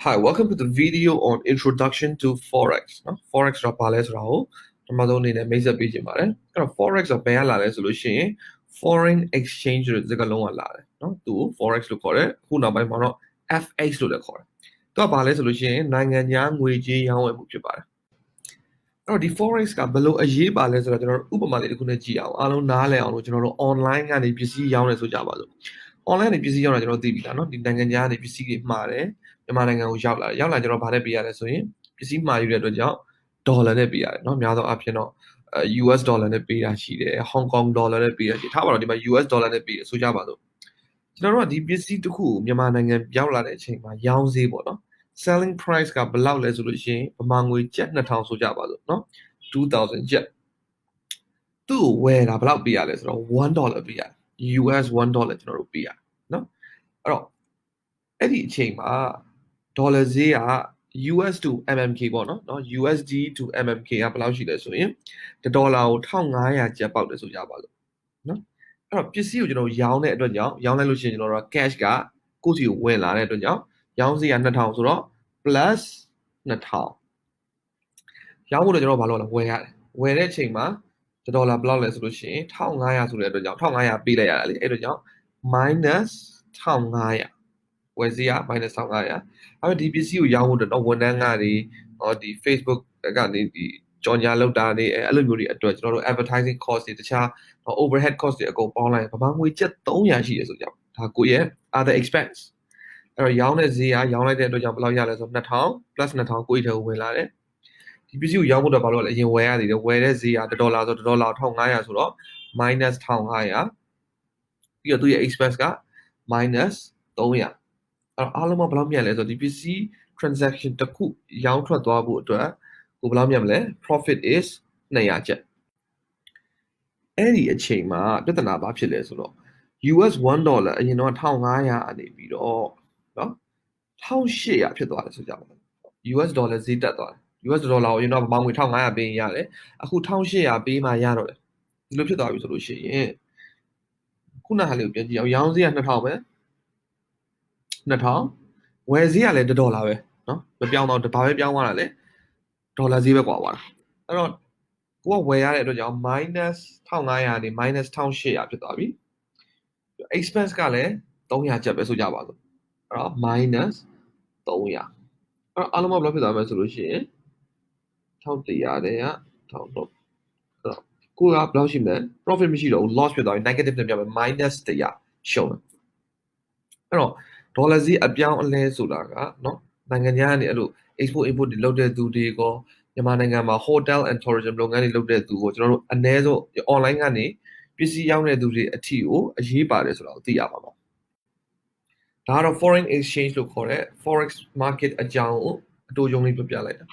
Hi, welcome to the video on introduction to Forex နော် Forex တော့ဘာလဲဆိုတာကိုပထမဆုံးအနေနဲ့မိတ်ဆက်ပေးချင်ပါတယ်အဲ့တော့ Forex ကဘယ်ကလာလဲဆိုလို့ရှိရင် foreign exchange ဆိုတဲ့စကားလုံးကလာတယ်နော်သူ Forex လို့ခေါ်တယ်အခုနောက်ပိုင်းမှာတော့ FX လို့လည်းခေါ်တယ်သူကဘာလဲဆိုလို့ရှိရင်နိုင်ငံခြားငွေကြေးရောင်းဝယ်မှုဖြစ်ပါတယ်အဲ့တော့ဒီ Forex ကဘယ်လိုအရေးပါလဲဆိုတော့ကျွန်တော်တို့ဥပမာလေးတစ်ခုနဲ့ကြည့်အောင်အားလုံးနားလည်အောင်လို့ကျွန်တော်တို့ online ကနေပစ္စည်းရောင်းတယ်ဆိုကြပါစို့ online ကနေပစ္စည်းရောင်းတာကျွန်တော်သိပြီလားเนาะဒီနိုင်ငံခြားကနေပစ္စည်းတွေမှာတယ်မြန်မာနိုင်ငံကိုရောက်လာတယ်ကျွန်တော်ဗာနဲ့ပေးရလဲဆိုရင်ပစ္စည်းမှာယူတဲ့အတွက်ကြောင့်ဒေါ်လာနဲ့ပေးရတယ်เนาะများသောအားဖြင့်တော့US ဒေါ်လာနဲ့ပေးတာရှိတယ် Hong Kong ဒေါ်လာနဲ့ပေးတာရှိထားပါတော့ဒီမှာ US ဒေါ်လာနဲ့ပေးတယ်ဆိုကြပါစို့ကျွန်တော်တို့ကဒီပစ္စည်းတစ်ခုကိုမြန်မာနိုင်ငံရောက်လာတဲ့အချိန်မှာရောင်းဈေးပေါ့เนาะ selling price ကဘယ်လောက်လဲဆိုလို့ရှိရင်ဗမာငွေကျပ်2000ဆိုကြပါစို့เนาะ2000ကျပ်သူ့ကိုဝယ်တာဘယ်လောက်ပေးရလဲဆိုတော့$1ပေးရတယ် US $1ကျွန်တော်တို့ပေးရတယ်เนาะအဲ့တော့အဲ့ဒီအချိန်မှာဒေါ်လာဈေးက US to MMK ပေါ့နော် USD to MMK ကဘယ်လောက်ရှိလဲဆိုရင်ဒေါ်လာကို1500ကျပ်ပေါက်တယ်ဆိုကြပါလို့နော်အဲ့တော့ပစ္စည်းကိုကျွန်တော်ရောင်းတဲ့အတွက်ကြောင့်ရောင်းလိုက်လို့ရှိရင်ကျွန်တော်တို့ cash ကကိုယ့်စီကိုဝင်လာတဲ့အတွက်ကြောင့်ရောင်းဈေးက2000ဆိုတော့ plus 2000ရောင်းဖို့တော့ကျွန်တော်ဘာလုပ်လဲဝယ်ရတယ်ဝယ်တဲ့အချိန်မှာဒေါ်လာဘယ်လောက်လဲဆိုလို့ရှိရင်1500ဆိုတဲ့အတွက်ကြောင့်1500ပေးလိုက်ရတာလေအဲ့အတွက်ကြောင့် minus 1500ဝယ်ဈေးက minus 1500အဲ့တော့ဒီပစ္စည်းကိုရောင်းဖို့တော့ဝန်ထမ်းကနေဒီ Facebook ကနေဒီကြော်ညာလောက်တာနေအဲ့လိုမျိုးတွေအတွက်ကျွန်တော်တို့ advertising cost တွေတခြား overhead cost တွေအကုန်ပေါင်းလိုက်ဗမာငွေကျပ်300ရှိရဆိုကြပါဒါကိုရဲ့ other expense အဲ့တော့ရောင်းတဲ့ဈေးကရောင်းလိုက်တဲ့အတွက်ကြောင့်ဘယ်လောက်ရလဲဆိုတော့2000 plus 2000ကိုယ့်ထဲကိုဝင်လာတယ်ဒီပစ္စည်းကိုရောင်းဖို့တော့ဘာလို့လဲအရင်ဝယ်ရသေးတယ်ဝယ်တဲ့ဈေးက$1ဆို$1 1500ဆိုတော့ minus 1500ပြီးတော့သူရဲ့ expense က minus 300အားလုံးမဘယ်လောက်မြတ်လဲဆိုတော့ဒီပစ္စည်း transaction တစ်ခုရောင်းထွက်သွားဖို့အတွက်ကိုဘယ်လောက်မြတ်မလဲ profit is 200ကျပ်အဲ့ဒီအချိန်မှာပြဿနာဘာဖြစ်လဲဆိုတော့ US $1အရင်တော့1500အနေပြီးတော့နော်1800ဖြစ်သွားတယ်ဆိုကြပါဦး US ဒေါ်လာဈေးတက်သွားတယ် US ဒေါ်လာကိုအရင်တော့ဗမာငွေ1500ပေးရင်ရတယ်အခု1800ပေးမှရတော့တယ်ဒီလိုဖြစ်သွားပြီဆိုလို့ရှိရင်ခုနကလေးကိုပြန်ကြည့်အောင်ရောင်းဈေးက2000ပဲ2000ဝယ်ဈေးကလည်း$1ပဲเนาะမပြောင်းတော့ဘာပဲပြောင်းသွားတာလဲဒေါ်လာဈေးပဲကွာသွားတာအဲ့တော့ကိုကဝယ်ရတဲ့အတွက်ကြောင့် minus 1500နေ minus 1800ဖြစ်သွားပြီ expense ကလည်း300ကျပ်ပဲဆိုကြပါစို့အဲ့တော့ minus 300အဲ့တော့အားလုံးဘယ်လောက်ဖြစ်သွားမလဲဆိုလို့ရှိရင်1100တဲ့က1000တော့အဲ့တော့ကိုကဘယ်လောက်ရှိမလဲ profit မရှိတော့ဘူး loss ဖြစ်သွားပြီ negative နဲ့ပြောမယ် minus 100ရှုံးတယ်အဲ့တော့ဒေါ်လာဈေးအပြောင်းအလဲဆိုတာကเนาะနိုင်ငံခြားကနေအဲ့လို export import တွေလုပ်တဲ့သူတွေကိုမြန်မာနိုင်ငံမှာ hotel and tourism လုပ်ငန်းတွေလုပ်တဲ့သူကိုကျွန်တော်တို့အနည်းဆုံး online ကနေပစ္စည်းရောင်းတဲ့သူတွေအထီကိုအရေးပါတယ်ဆိုတာကိုသိရပါမှာဒါကတော့ foreign exchange လို့ခေါ်တဲ့ forex market အကြောင်းကိုအတူယုံလေးပြပြလိုက်တာ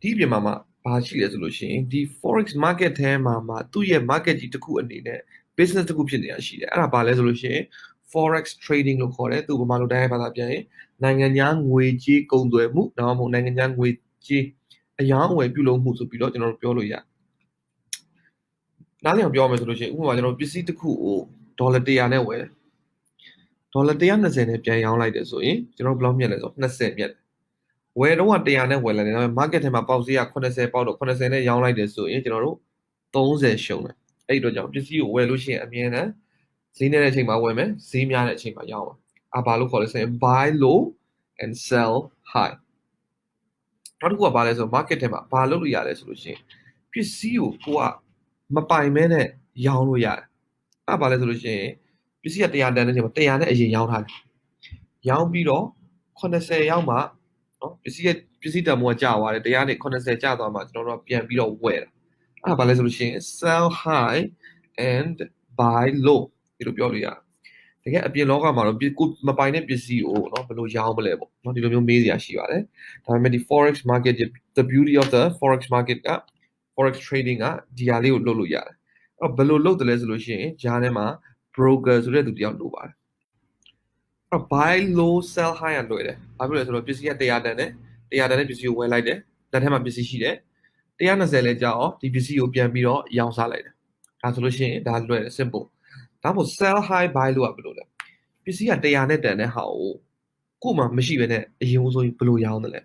ဒီအပြင်မှာဘာရှိလဲဆိုလို့ရှိရင်ဒီ forex market ထဲမှာသူ့ရဲ့ market ကြီးတစ်ခုအနေနဲ့ business တစ်ခုဖြစ်နေတာရှိတယ်အဲ့ဒါဘာလဲဆိုလို့ရှိရင်Forex trading လို့ခေါ်တယ်သူဘာလို့တိုင်းဘာသာပြန်ရင်နိုင်ငံခြားငွေကြေးကုန်သွယ်မှုဒါမှမဟုတ်နိုင်ငံခြားငွေကြေးအယောင်းအဝယ်ပြုလုပ်မှုဆိုပြီးတော့ကျွန်တော်တို့ပြောလို့ရနားလည်အောင်ပြောရမယ်ဆိုလို့ရှိရင်ဥပမာကျွန်တော်ပစ္စည်းတစ်ခုကိုဒေါ်လာ100နဲ့ဝယ်ဒေါ်လာ120နဲ့ပြန်ရောင်းလိုက်တယ်ဆိုရင်ကျွန်တော်ဘယ်လောက်မြတ်လဲဆိုတော့20မြတ်ဝယ်တော့100နဲ့ဝယ်လိုက်တယ်ဒါပေမဲ့ market ထဲမှာပေါက်ဈေးက80ပေါက်တော့80နဲ့ရောင်းလိုက်တယ်ဆိုရင်ကျွန်တော်တို့30ရှုံးတယ်အဲ့ဒီတော့ကြောင့်ပစ္စည်းကိုဝယ်လို့ရှိရင်အမြဲတမ်းဈေးတဲ့အချိန်မှာဝယ်မယ်ဈေးများတဲ့အချိန်မှာရောင်းပါဘာလို့ခေါ်လဲဆိုရင် buy low and sell high နောက်တစ်ခုကဘာလဲဆိုတော့ market ထဲမှာဘာလုပ်လို့ရလဲဆိုလို့ရှိရင်ပစ္စည်းကိုကိုကမပိုင်မဲနဲ့ရောင်းလို့ရတယ်ဘာလဲဆိုလို့ရှိရင်ပစ္စည်းက100တန်တဲ့အချိန်မှာ100နဲ့အရင်ရောင်းထားတယ်ရောင်းပြီးတော့80ရောက်မှနော်ပစ္စည်းတန်ဖိုးကကျသွားတယ်100နဲ့80ကျသွားမှကျွန်တော်တို့ကပြန်ပြီးတော့ဝယ်တာဘာလဲဆိုလို့ရှိရင် sell high and buy low ဒီလိုပြောလို့ရတယ်တကယ်အပြင်လောကမှာတော့ကိုမပိုင်တဲ့ပစ္စည်းကိုเนาะဘယ်လိုရောင်းမလဲပေါ့เนาะဒီလိုမျိုးမေးစရာရှိပါတယ်ဒါပေမဲ့ဒီ forex market the beauty of the forex market က forex trading ကဒီဟာလေးကိုလုပ်လို့ရတယ်အဲ့တော့ဘယ်လိုလုပ်တယ်လဲဆိုလို့ရှိရင်ဂျားထဲမှာ broker ဆိုတဲ့သူတယောက်လိုပါတယ်အဲ့တော့ buy low sell high ကလွယ်တယ်ဘာဖြစ်လဲဆိုတော့ပစ္စည်းက100တန်နဲ့100တန်တဲ့ပစ္စည်းကိုဝယ်လိုက်တယ်လက်ထဲမှာပစ္စည်းရှိတယ်120လဲကြာအောင်ဒီပစ္စည်းကိုပြန်ပြီးတော့ရောင်းစားလိုက်တယ်ဒါဆိုလို့ရှိရင်ဒါလွယ်တယ် simpleဒါမှမဟုတ် sell high buy low ကဘယ်လိုလဲပစ္စည်းက100နဲ့တန်တဲ့ဟာကို ကို့မှာမရှိဘဲနဲ့အရင်ဆိုရင်ဘယ်လိုရောင်းတယ်လဲ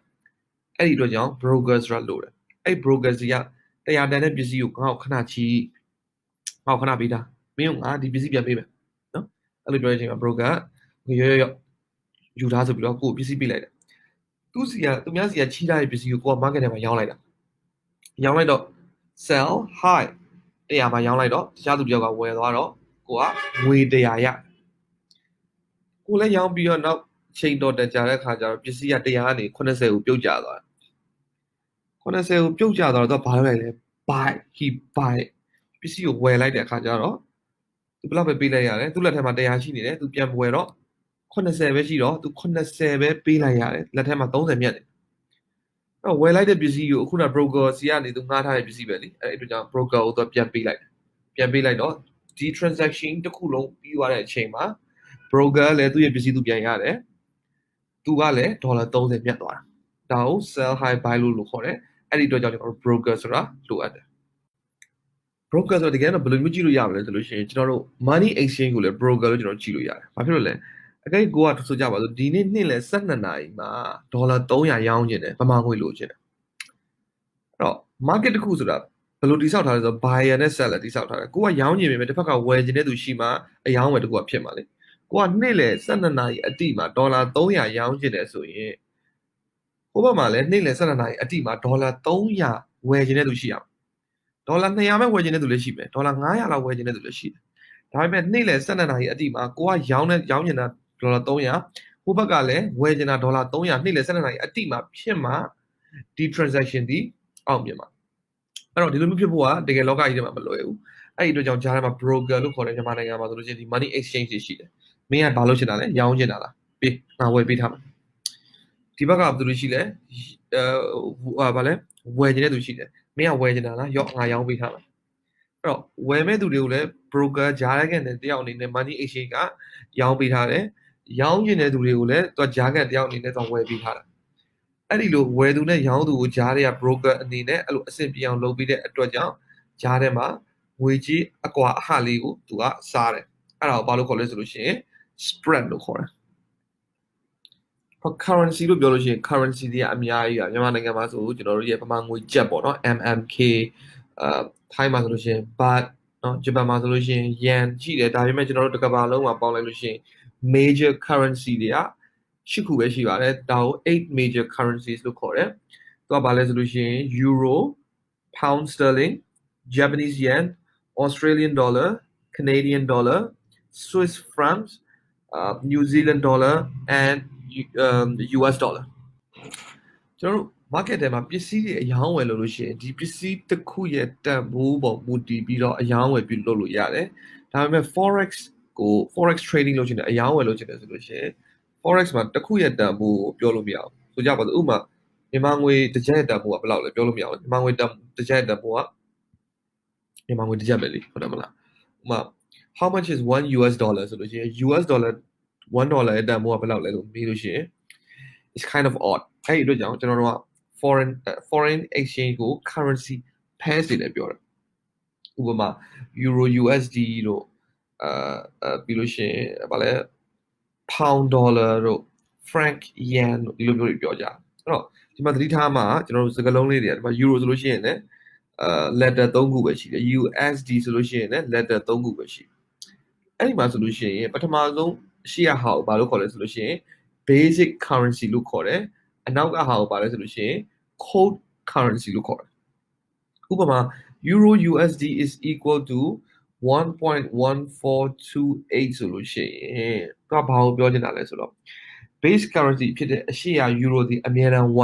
အဲ့ဒီအတွက်ကြောင့် broker ဆိုတာလို့တယ်အဲ့ broker စီက100တန်တဲ့ပစ္စည်းကိုငါ့ကိုခဏချီငါ့ကိုခဏပေးတာမင်းကငါဒီပစ္စည်းပြန်ပေးမယ်နော်အဲ့လိုပြောတဲ့အချိန်မှာ broker ကရောယူထားဆိုပြီးတော့ကို့ပစ္စည်းပေးလိုက်တယ်သူများစီကချီထားတဲ့ပစ္စည်းကိုကိုက market ထဲမှာရောင်းလိုက်တာရောင်းလိုက်တော့ sell high 100မှာရောင်းလိုက်တော့တခြားသူတယောက်ကဝယ်သွားတော့ကိုကငွေ100ရကိုလည်းရောင်းပြီးတော့နောက်ချိန်တော်တက်ကြတဲ့ခါကျတော့ပစ္စည်းက100ကနေ80ကိုပြုတ်ကျသွားတယ်80ကိုပြုတ်ကျသွားတော့ဘာလုပ်လိုက်လဲ buy he buy ပစ္စည်းကိုဝယ်လိုက်တဲ့အခါကျတော့သူဘယ်လောက်ပဲပေးလိုက်ရတယ်သူလက်ထက်မှာ100ရှိနေတယ်သူပြန်ဝယ်တော့80ပဲရှိတော့သူ80ပဲပေးလိုက်ရတယ်လက်ထက်မှာ30မြတ်တယ်အဲ့ဝယ်လိုက်တဲ့ပစ္စည်းကိုအခုန broker စီကနေသူငှားထားတဲ့ပစ္စည်းပဲလေအဲ့အတွက်ကြောင့် broker ကိုသူပြန်ပေးလိုက်တော့ဒီ transaction တစ်ခုလုံးပြီးသွားတဲ့အချိန်မှာ broker လည်းသူ့ရဲ့ပစ္စည်းသူပြန်ရတယ်သူကလည်းဒေါ်လာ30မြတ်သွားတာဒါကို sell high buy လို့ခေါ်တယ်အဲ့ဒီအတွက်ကြောင့်ကျွန်တော်တို့ broker ဆိုတာလိုအပ်တယ် broker ဆိုတော့တကယ်တော့ဘယ်လိုမျိုးကြည့်လို့ရမလဲဆိုလို့ရှိရင်ကျွန်တော်တို့ money exchange ကိုလည်း broker လို့ကျွန်တော်ကြည့်လို့ရတယ်ဘာဖြစ်လို့လဲအကဲကိုကဆိုကြပါစို့ဒီနေ့နေ့လယ်12နာရီမှာဒေါ်လာ300ရောင်းကျင်တယ်ဗမာငွေလိုချင်တယ်အဲ့တော့ market တစ်ခုဆိုတာဘယ်လိုတိစောက်ထားလဲဆိုတော့ buyer နဲ့ seller တိစောက်ထားတယ်ကိုကရောင်းကျင်ပေမဲ့တစ်ဖက်ကဝယ်ကျင်တဲ့သူရှိမှအယောင်းဝယ်တစ်ခုကဖြစ်မှာလေကိုကနေ့လယ်12နာရီအတိမှာဒေါ်လာ300ရောင်းကျင်တယ်ဆိုရင်ဟိုဘက်မှာလည်းနေ့လယ်12နာရီအတိမှာဒေါ်လာ300ဝယ်ကျင်တဲ့သူရှိရမှာဒေါ်လာ200ပဲဝယ်ကျင်တဲ့သူလည်းရှိမယ်ဒေါ်လာ900လောက်ဝယ်ကျင်တဲ့သူလည်းရှိတယ်ဒါပေမဲ့နေ့လယ်12နာရီအတိမှာကိုကရောင်းကျင်တာဒေါ်လာ300ဟိုဘက်ကလည်းဝယ်ကျင်တာဒေါ်လာ300နေ့လယ်12နာရီအတိမှာဖြစ်မှာဒီ transaction ဒီအောင်မြင်မှာအဲ့တော့ဒီလိုမျိုးဖြစ်ဖို့ကတကယ်လောကကြီးထဲမှာမလွယ်ဘူးအဲ့ဒီအတွက်ကြောင့်ဂျားထဲမှာ broker လို့ခေါ်တဲ့မြန်မာနိုင်ငံမှာဆိုလို့ရှိရင်ဒီ money exchange တွေရှိတယ်မင်းကဘာလို့ချင်တာလဲရောင်းချင်တာလားပေးငါဝယ်ပေးထားမှာဒီဘက်ကဘာလို့ရှိလဲဘာလဲဝယ်ချင်တဲ့သူရှိတယ်မင်းကဝယ်ချင်တာလားရော့ငါရောင်းပေးထားမှာအဲ့တော့ဝယ်မဲ့သူတွေကိုလည်း broker ဂျားကန်တဲ့တယောက်အနေနဲ့ money exchange ကရောင်းပေးထားတယ်ရောင်းချင်တဲ့သူတွေကိုလည်းသူဂျားကန်တယောက်အနေနဲ့သူဝယ်ပေးထားတယ်အဲ့ဒီလိုဝယ်သူနဲ့ရောင်းသူကိုဂျားတွေက broker အနေနဲ့အဲ့လိုအဆင့်ပြေအောင်လုပ်ပြီးတဲ့အတွက်ကြောင့်ဂျားထဲမှာငွေကြီးအကွာအဟလေးကိုသူကစားတယ်အဲ့ဒါကိုဘာလို့ခေါ်လဲဆိုလို့ရှိရင် spread လို့ခေါ်တယ်currency လို့ပြောလို့ရှိရင် currency တွေကအများကြီးอ่ะမြန်မာနိုင်ငံမှာဆိုကျွန်တော်တို့ရဲ့ဗမာငွေကျပ်ပေါ့เนาะ MMK ထိုင်းမှာဆိုလို့ရှိရင် baht เนาะဂျပန်မှာဆိုလို့ရှိရင် yen ရှိတယ်ဒါပေမဲ့ကျွန်တော်တို့တစ်ကမ္ဘာလုံးမှာပေါင်းလိုက်လို့ရှိရင် major currency တွေက8ခုပဲရှိပါတယ်ဒါကို8 major currencies လို့ခေါ်တယ်သူကဘာလဲဆိုလို့ရှိရင် euro pound sterling Japanese yen Australian dollar Canadian dollar Swiss francs New Zealand dollar and US dollar ကျွန်တော်တို့ market ထဲမှာပစ္စည်းတွေအယောင်းဝယ်လို့ရှိရင်ဒီပစ္စည်းတစ်ခုရဲ့တန်ဖိုးပေါ်မူတည်ပြီးတော့အယောင်းဝယ်ပြုလုပ်လို့ရတယ်ဒါပေမဲ့ forex ကို forex trading လုပ်ချင်တယ်အယောင်းဝယ်လုပ်ချင်တယ်ဆိုလို့ရှိရင် forex မှာတစ်ခုရဲ့တန်ဖိုးကိုပြောလို့မရဘူးဆိုကြပါစို့ဥပမာမြန်မာငွေတစ်ကျပ်ရဲ့တန်ဖိုးကဘယ်လောက်လဲပြောလို့မရဘူးမြန်မာငွေတစ်ကျပ်ရဲ့တန်ဖိုးကမြန်မာငွေတစ်ကျပ်ပဲလေဟုတ်တယ်မလားဥပမာ how much is 1 US dollar ဆိုလို့ရှိရင် US dollar $1ရဲ့တန်ဖိုးကဘယ်လောက်လဲလို့မေးလို့ရှိရင် it's kind of odd အဲ့ဒီအတွက်ကြောင့်ကျွန်တော်တို့က foreign exchange ကို currency pairs တွေလည်းပြောတယ်ဥပမာ euro USD တို့ပြီးလို့ရှိရင်ဗာလဲ pound dollar တို့ franc yen တို့ဒီလိုမျိုးတွေပြောကြအဲ့တော့ဒီမှာသတိထားမှာကျွန်တော်တို့စကားလုံးလေးတွေကဒီမှာ euro ဆိုလို့ရှိရင်လည်းletter 3ခုပဲရှိတယ် USD ဆိုလို့ရှိရင်လည်း letter 3ခုပဲရှိအဲ့ဒီမှာဆိုလို့ရှိရင်ပထမဆုံးရှေ့ကဟာကိုဘာလို့ခေါ်လဲဆိုလို့ရှိရင် basic currency လို့ခေါ်တယ်အနောက်ကဟာကိုဘာလဲဆိုလို့ရှိရင် code currency လို့ခေါ်တယ်ဥပမာ euro USD is equal to 1.1428ဆိုလို့ရှိရင်ကဘာကိုပြောချင်တာလဲဆိုတော့ base currency ဖြစ်တဲ့အရှေ့က euro ဒီအမြဲတမ်း1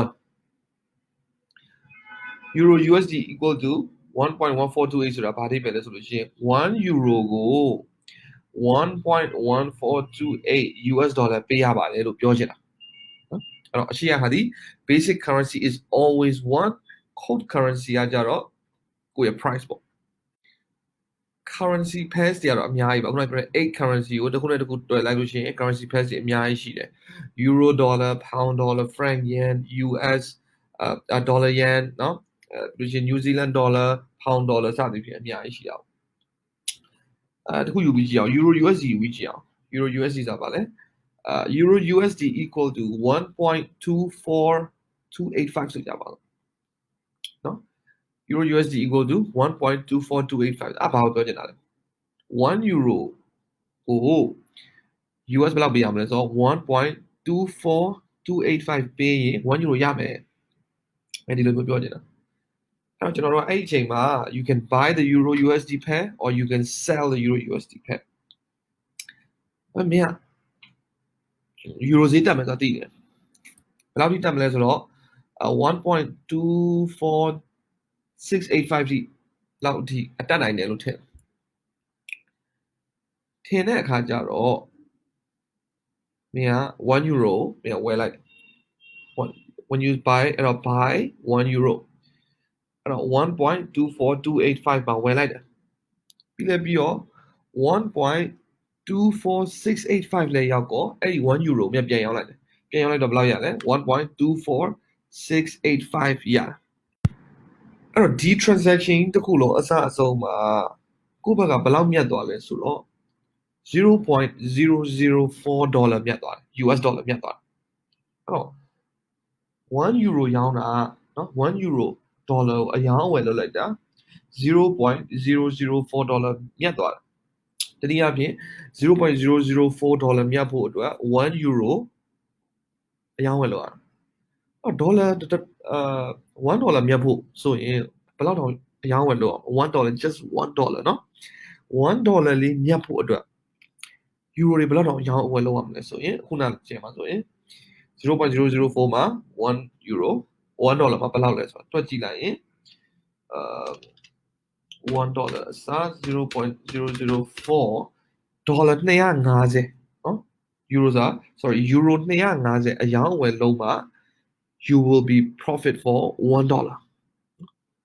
euro USD equal to 1.1428ဆိုတာဘာတိပဲလဲဆိုလို့ရှိရင်1 euro ကို1.1428 US dollar ပေးရပါတယ်လို့ပြောချင်တာနော်အဲ့တော့အရှိရဟာဒီ basic currency is always one code currency ကကြတော့ကိုယ့်ရဲ့ price ပေါ့ currency pairs တွေကတော့အများကြီးပါခုနကပြောတဲ့ 8 currency ကိုတစ်ခုနဲ့တစ်ခုတွဲလိုက်လို့ရှိရင် currency pairs တွေအများကြီးရှိတယ် euro dollar pound dollar franc yen US dollar yen เนาะပြီးရင် New Zealand dollar pound dollar စသဖြင့်အများကြီးရှိတာပေါ့တခုယူပြီးကြည့်အောင် euro USD ယူပြီးကြည့်အောင် euro USD ဆိုတာပါလဲ Euro USD equal to 1.24285 ဆိုကြပါတော့နော် Euro USD equal to 1.24285 အဲ့ဘာကိုပြောချင်တာလဲ1 euro ကို US ဘယ်လောက်ပေးရမလဲဆိုတော့1.24285ပေးရင်1 euro ရမယ်အဲ့ဒီလိုမျိုးပြောချင်တာအဲ့တော့ကျွန်တော်တို့အဲ့ဒီအချိန်မှာ you can buy the Euro USD pair or you can sell the Euro USD pair အဲ့မင်းက Euro ဈေးတက်မယ်ဆိုတာသိတယ်ဘယ်လောက်ထိတက်မလဲဆိုတော့1.24685ထိလောက်အထိအတက်နိုင်တယ်လို့ထင်တဲ့အခါကျတော့မင်းက1 euro မင်းကဝယ်လိုက် when you buy အဲ့တော့ buy 1 euro အဲ့တော့1.24285ပါဝယ်လိုက်တယ်ပြီးတော့1.24685လဲရောက်တော့အဲ့ဒီ1 euro မြတ်ပြန်ရောက်လိုက်တယ်ပြန်ရောက်လိုက်တော့ဘယ်လောက်ရလဲ1.24685ရအဲ့တော့ဒီ transaction တစ်ခုလုံးအစအဆုံးမှာကိုယ့်ဘက်ကဘယ်လောက်မြတ်သွားလဲဆိုတော့0.004 dollar မြတ်သွားတယ် US dollar မြတ်သွားတယ်အဲ့တော့1 euro ရောင်းတာနော်1 euro dollar ကိုအရောင်းအဝယ်လုပ်လိုက်တာ0.004 dollar မြတ်သွားတယ်တနည်းအားဖြင့်0.004 dollar မြတ်ဖို့အတွက်1 euro အရောင်းဝယ်လုပ်ရတာအော်ဒေါ်လာ1 dollar မြတ်ဖို့ဆိုရင်ဘယ်လောက်တောင်အရောင်းဝယ်လုပ်အောင်1 dollar just 1 dollar နော်1 dollar လေးမြတ်ဖို့အတွက် euro တွေဘယ်လောက်တောင်အရောင်းအဝယ်လုပ်ရမလဲဆိုရင်ခုနကျင်ပါဆိုရင်0.004မှာ1 euro 1 dollar မှာဘယ်လောက်လဲဆိုတော့တွက်ကြည့်လိုက်ရင်1 dollar အစား0.004 dollar 250နော် euro စား sorry euro 250အရောင်းအဝယ်လုပ်မှာ you will be profit for 1 dollar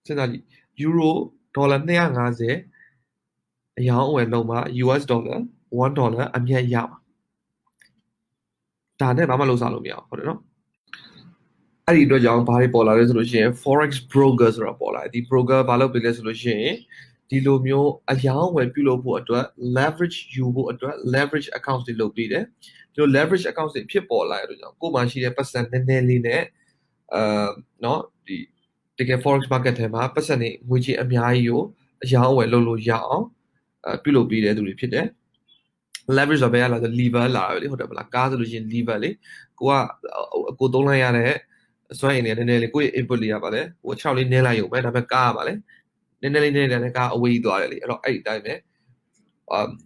စဉ်းစားကြည့် euro dollar 250အရောင်းအဝယ်လုပ်မှာ US dollar 1 dollar အမြတ်ရမှာဒါနဲ့ဘာမှလုပ်စားလို့မရဘူးဟုတ်တယ်နော်အဲ့ဒီအတွက်ကြောင့်ဘာတွေပေါ်လာလဲဆိုလို့ရှိရင် forex broker ဆိုတာပေါ်လာတယ်ဒီ broker ဘာလုပ်ပေးလဲဆိုလို့ရှိရင်ဒီလိုမျိုးအယောင်းဝယ်ပြုလုပ်ဖို့အတွက် leverage ယူဖို့အတွက် leverage account တွေလုပ်ပေးတယ်ဒီလို leverage account တွေဖြစ်ပေါ်လာရတဲ့ကြောင့်ကိုယ်မှာရှိတဲ့ပတ်စံနည်းနည်းလေးနဲ့เนาะဒီတကယ် forex market ထဲမှာပတ်စံတွေငွေကြေးအများကြီးကိုအယောင်းဝယ်လုပ်လို့ရအောင်ပြုလုပ်ပေးတဲ့သူတွေဖြစ်တယ် leverage ဆိုဘယ်ရလာဆို lever လာတယ်လေဟုတ်တယ်မလားကားဆိုလို့ရှိရင် lever လေကိုသုံးလိုက်ရတဲ့စွမ်းအင်တွေနည်းနည်းလေးကိုယ့်ရဲ့ input လေးရပါလေဟို6လေးနည်းလိုက်ရုံပဲဒါပေမဲ့ကားရပါလေနည်းနည်းလေးနဲ့ကားအဝေးကြီးသွားတယ်လေအဲ့တော့အဲ့ဒီအတိုင်းပဲ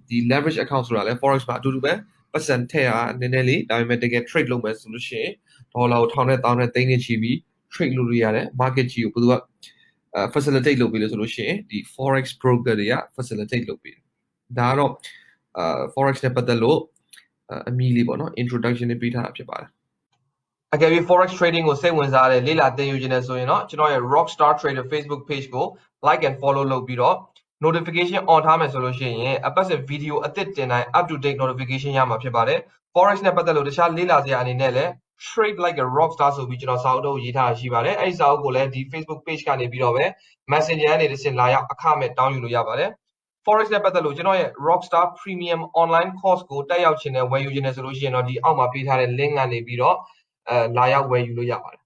ဒီ leverage account ဆိုတာလဲ forex မှာအတူတူပဲပတ်စံထည့်ရနည်းနည်းလေးဒါပေမဲ့တကယ် trade လုပ်မယ်ဆိုလို့ရှိရင်ဒေါ်လာကို1000နဲ့1000နဲ့သိန်းနဲ့ချီပြီး trade လုပ်လို့ရတယ် market ကြီးကိုဘယ်သူကfacilitate လုပ်ပေးလို့ဆိုလို့ရှိရင်ဒီ forex broker တွေက facilitate လုပ်ပေးတယ်ဒါကတော့forex နဲ့ပတ်သက်လို့အမီလေးပေါ့နော် introduction နဲ့ပေးထားတာဖြစ်ပါတယ်အကယ်၍ forex trading ကိုစိတ်ဝင်စားတဲ့လေ့လာသင်ယူခြင်းနဲ့ဆိုရင်တော့ကျွန်တော်ရဲ့ Rockstar Trader Facebook page ကို like and follow လုပ်ပြီးတော့ notification on ထားမယ်ဆိုလို့ရှိရင်အပတ်စဉ် video အသစ်တင်တိုင်း up to date notification ရမှာဖြစ်ပါတယ် forex နဲ့ပတ်သက်လို့တခြားလေ့လာစရာအနေနဲ့လည်း trade like a rockstar ဆိုပြီးကျွန်တော်စာအုပ်တော့ရေးထားတာရှိပါတယ်အဲ့ဒီစာအုပ်ကိုလည်းဒီ Facebook page ကနေပြီးတော့ပဲ Messenger ကနေတစ်ဆင့်လာရောက်အခမဲ့တောင်းယူလို့ရပါတယ် Forex နဲ့ပတ်သက်လို့ကျွန်တော်ရဲ့ Rockstar Premium Online Course ကိုတက်ရောက်ခြင်းနဲ့ဝယ်ယူခြင်းနဲ့ဆိုလို့ရှိရင်တော့ဒီအောက်မှာပေးထားတဲ့ link ကနေပြီးတော့လာရောက်ဝယ်ယူလို့ရပါတယ်